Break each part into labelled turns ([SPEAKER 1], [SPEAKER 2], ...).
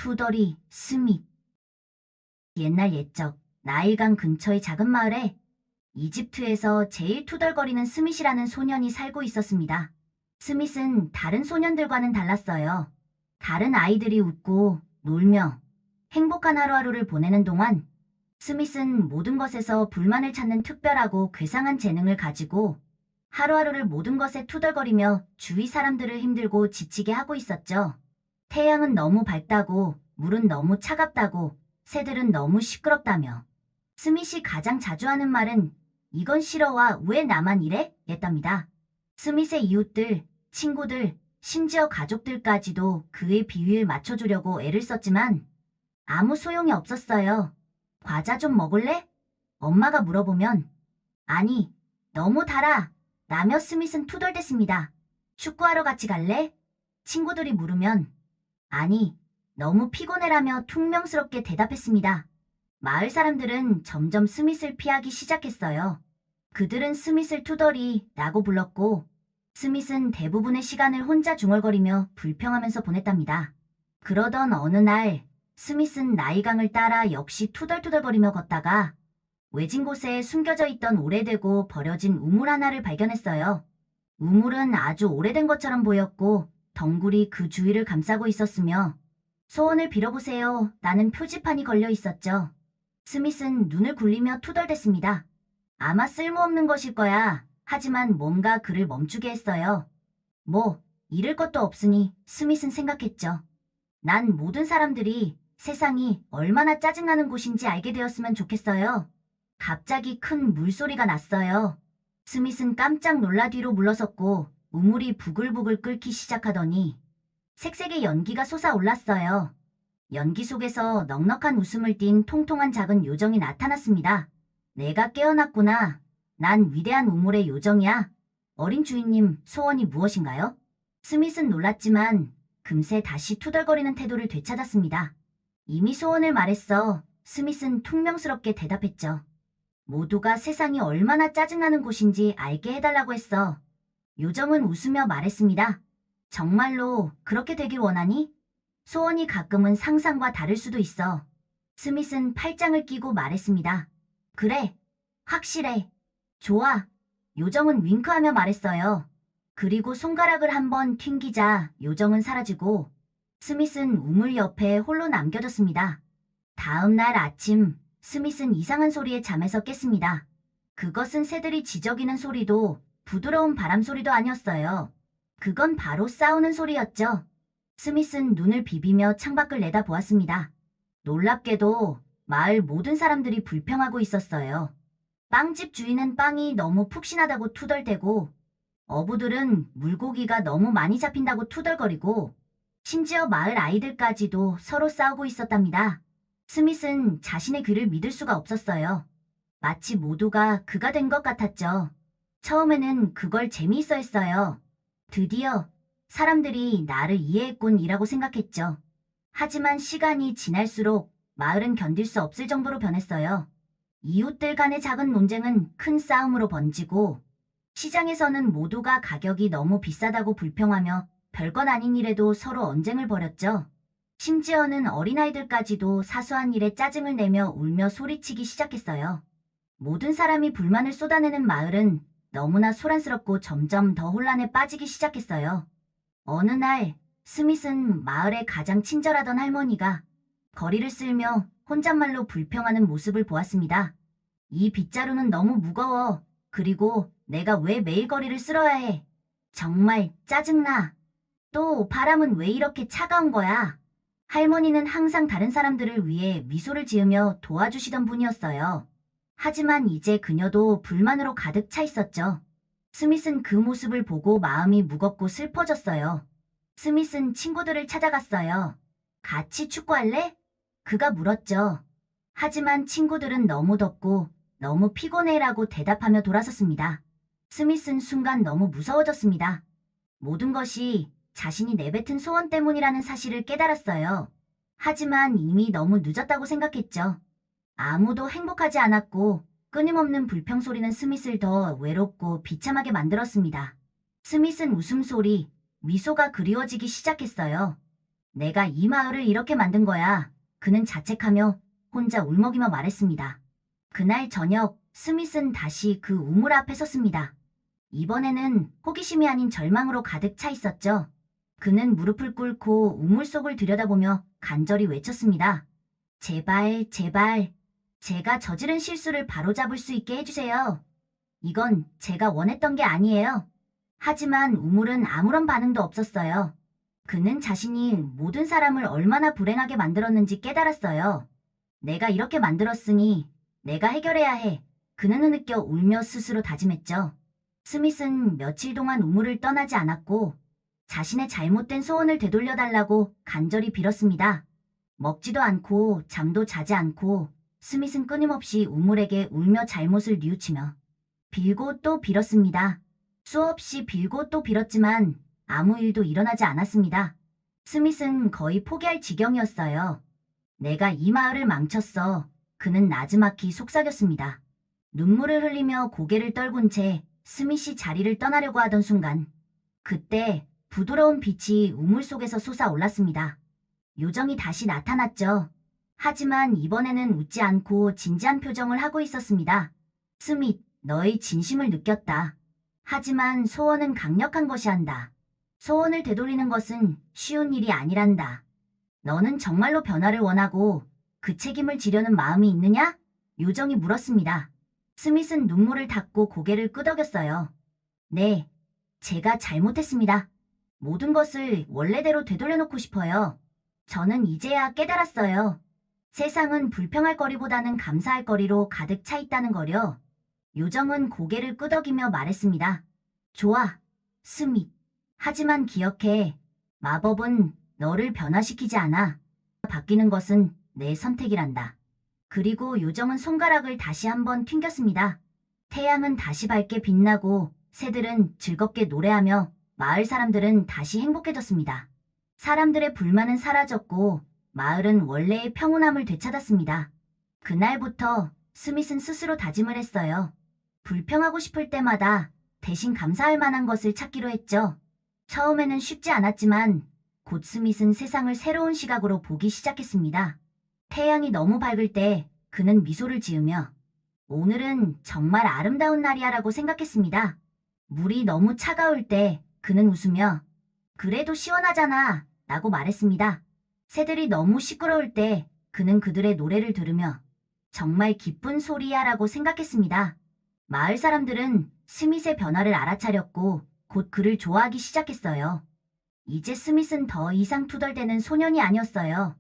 [SPEAKER 1] 투덜이, 스밋. 옛날 옛적 나일강 근처의 작은 마을에 이집트에서 제일 투덜거리는 스밋이라는 소년이 살고 있었습니다. 스밋은 다른 소년들과는 달랐어요. 다른 아이들이 웃고 놀며 행복한 하루하루를 보내는 동안 스밋은 모든 것에서 불만을 찾는 특별하고 괴상한 재능을 가지고 하루하루를 모든 것에 투덜거리며 주위 사람들을 힘들고 지치게 하고 있었죠. 태양은 너무 밝다고, 물은 너무 차갑다고, 새들은 너무 시끄럽다며. 스밋이 가장 자주 하는 말은 이건 싫어와 왜 나만 이래? 였답니다. 스밋의 이웃들, 친구들, 심지어 가족들까지도 그의 비위를 맞춰주려고 애를 썼지만 아무 소용이 없었어요. 과자 좀 먹을래? 엄마가 물어보면 아니, 너무 달아. 라며 스밋은 투덜댔습니다. 축구하러 같이 갈래? 친구들이 물으면 아니, 너무 피곤해라며 퉁명스럽게 대답했습니다. 마을 사람들은 점점 스밋을 피하기 시작했어요. 그들은 스밋을 투덜이라고 불렀고 스밋은 대부분의 시간을 혼자 중얼거리며 불평하면서 보냈답니다. 그러던 어느 날 스밋은 나일강을 따라 역시 투덜투덜거리며 걷다가 외진 곳에 숨겨져 있던 오래되고 버려진 우물 하나를 발견했어요. 우물은 아주 오래된 것처럼 보였고 덩굴이 그 주위를 감싸고 있었으며 소원을 빌어보세요 라는 표지판이 걸려 있었죠. 스밋은 눈을 굴리며 투덜댔습니다. 아마 쓸모없는 것일 거야. 하지만 뭔가 그를 멈추게 했어요. 뭐, 잃을 것도 없으니 스밋은 생각했죠. 난 모든 사람들이 세상이 얼마나 짜증나는 곳인지 알게 되었으면 좋겠어요. 갑자기 큰 물소리가 났어요. 스밋은 깜짝 놀라 뒤로 물러섰고 우물이 부글부글 끓기 시작하더니 색색의 연기가 솟아올랐어요. 연기 속에서 넉넉한 웃음을 띤 통통한 작은 요정이 나타났습니다. 내가 깨어났구나. 난 위대한 우물의 요정이야. 어린 주인님, 소원이 무엇인가요? 스밋은 놀랐지만 금세 다시 투덜거리는 태도를 되찾았습니다. 이미 소원을 말했어. 스밋은 퉁명스럽게 대답했죠. 모두가 세상이 얼마나 짜증나는 곳인지 알게 해달라고 했어. 요정은 웃으며 말했습니다. 정말로 그렇게 되길 원하니? 소원이 가끔은 상상과 다를 수도 있어. 스밋은 팔짱을 끼고 말했습니다. 그래, 확실해. 좋아. 요정은 윙크하며 말했어요. 그리고 손가락을 한번 튕기자 요정은 사라지고 스밋은 우물 옆에 홀로 남겨졌습니다. 다음 날 아침 스밋은 이상한 소리에 잠에서 깼습니다. 그것은 새들이 지저귀는 소리도 부드러운 바람 소리도 아니었어요. 그건 바로 싸우는 소리였죠. 스밋은 눈을 비비며 창밖을 내다보았습니다. 놀랍게도 마을 모든 사람들이 불평하고 있었어요. 빵집 주인은 빵이 너무 푹신하다고 투덜대고 어부들은 물고기가 너무 많이 잡힌다고 투덜거리고 심지어 마을 아이들까지도 서로 싸우고 있었답니다. 스밋은 자신의 귀를 믿을 수가 없었어요. 마치 모두가 그가 된 것 같았죠. 처음에는 그걸 재미있어 했어요. 드디어 사람들이 나를 이해했군이라고 생각했죠. 하지만 시간이 지날수록 마을은 견딜 수 없을 정도로 변했어요. 이웃들 간의 작은 논쟁은 큰 싸움으로 번지고 시장에서는 모두가 가격이 너무 비싸다고 불평하며 별것 아닌 일에도 서로 언쟁을 벌였죠. 심지어는 어린아이들까지도 사소한 일에 짜증을 내며 울며 소리치기 시작했어요. 모든 사람이 불만을 쏟아내는 마을은 너무나 소란스럽고 점점 더 혼란에 빠지기 시작했어요. 어느 날 스밋은 마을의 가장 친절하던 할머니가 거리를 쓸며 혼잣말로 불평하는 모습을 보았습니다. 이 빗자루는 너무 무거워. 그리고 내가 왜 매일 거리를 쓸어야 해. 정말 짜증나. 또 바람은 왜 이렇게 차가운 거야. 할머니는 항상 다른 사람들을 위해 미소를 지으며 도와주시던 분이었어요. 하지만 이제 그녀도 불만으로 가득 차 있었죠. 스밋은 그 모습을 보고 마음이 무겁고 슬퍼졌어요. 스밋은 친구들을 찾아갔어요. 같이 축구할래? 그가 물었죠. 하지만 친구들은 너무 덥고 너무 피곤해라고 대답하며 돌아섰습니다. 스밋은 순간 너무 무서워졌습니다. 모든 것이 자신이 내뱉은 소원 때문이라는 사실을 깨달았어요. 하지만 이미 너무 늦었다고 생각했죠. 아무도 행복하지 않았고 끊임없는 불평 소리는 스밋을 더 외롭고 비참하게 만들었습니다. 스밋은 웃음소리, 미소가 그리워지기 시작했어요. 내가 이 마을을 이렇게 만든 거야. 그는 자책하며 혼자 울먹이며 말했습니다. 그날 저녁 스미스는 다시 그 우물 앞에 섰습니다. 이번에는 호기심이 아닌 절망으로 가득 차 있었죠. 그는 무릎을 꿇고 우물 속을 들여다보며 간절히 외쳤습니다. 제발, 제발, 제가 저지른 실수를 바로잡을 수 있게 해주세요. 이건 제가 원했던 게 아니에요. 하지만 우물은 아무런 반응도 없었어요. 그는 자신이 모든 사람을 얼마나 불행하게 만들었는지 깨달았어요. 내가 이렇게 만들었으니 내가 해결해야 해. 그는 느껴 울며 스스로 다짐했죠. 스밋은 며칠 동안 우물을 떠나지 않았고 자신의 잘못된 소원을 되돌려달라고 간절히 빌었습니다. 먹지도 않고 잠도 자지 않고 스밋은 끊임없이 우물에게 울며 잘못을 뉘우치며 빌고 또 빌었습니다. 수없이 빌고 또 빌었지만 아무 일도 일어나지 않았습니다. 스밋은 거의 포기할 지경이었어요. 내가 이 마을을 망쳤어. 그는 나지막히 속삭였습니다. 눈물을 흘리며 고개를 떨군 채 스밋이 자리를 떠나려고 하던 순간 그때 부드러운 빛이 우물 속에서 솟아올랐습니다. 요정이 다시 나타났죠. 하지만 이번에는 웃지 않고 진지한 표정을 하고 있었습니다. 스밋, 너의 진심을 느꼈다. 하지만 소원은 강력한 것이 한다. 소원을 되돌리는 것은 쉬운 일이 아니란다. 너는 정말로 변화를 원하고 그 책임을 지려는 마음이 있느냐? 요정이 물었습니다. 스밋은 눈물을 닦고 고개를 끄덕였어요. 네, 제가 잘못했습니다. 모든 것을 원래대로 되돌려놓고 싶어요. 저는 이제야 깨달았어요. 세상은 불평할 거리보다는 감사할 거리로 가득 차 있다는 거려. 요정은 고개를 끄덕이며 말했습니다. 좋아, 스밋. 하지만 기억해. 마법은 너를 변화시키지 않아. 바뀌는 것은 내 선택이란다. 그리고 요정은 손가락을 다시 한번 튕겼습니다. 태양은 다시 밝게 빛나고 새들은 즐겁게 노래하며 마을 사람들은 다시 행복해졌습니다. 사람들의 불만은 사라졌고 마을은 원래의 평온함을 되찾았습니다. 그날부터 스밋은 스스로 다짐을 했어요. 불평하고 싶을 때마다 대신 감사할 만한 것을 찾기로 했죠. 처음에는 쉽지 않았지만 곧 스밋은 세상을 새로운 시각으로 보기 시작했습니다. 태양이 너무 밝을 때 그는 미소를 지으며 오늘은 정말 아름다운 날이야라고 생각했습니다. 물이 너무 차가울 때 그는 웃으며 그래도 시원하잖아 라고 말했습니다. 새들이 너무 시끄러울 때 그는 그들의 노래를 들으며 정말 기쁜 소리야 라고 생각했습니다. 마을 사람들은 스밋의 변화를 알아차렸고 곧 그를 좋아하기 시작했어요. 이제 스밋은 더 이상 투덜대는 소년이 아니었어요.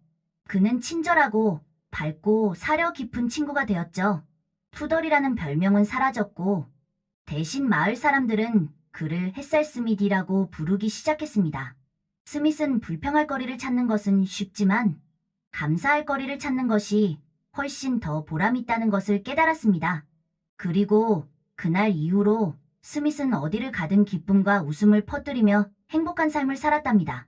[SPEAKER 1] 그는 친절하고 밝고 사려 깊은 친구가 되었죠. 투덜이라는 별명은 사라졌고 대신 마을 사람들은 그를 햇살 스밋이라고 부르기 시작했습니다. 스밋은 불평할 거리를 찾는 것은 쉽지만 감사할 거리를 찾는 것이 훨씬 더 보람있다는 것을 깨달았습니다. 그리고 그날 이후로 스밋은 어디를 가든 기쁨과 웃음을 퍼뜨리며 행복한 삶을 살았답니다.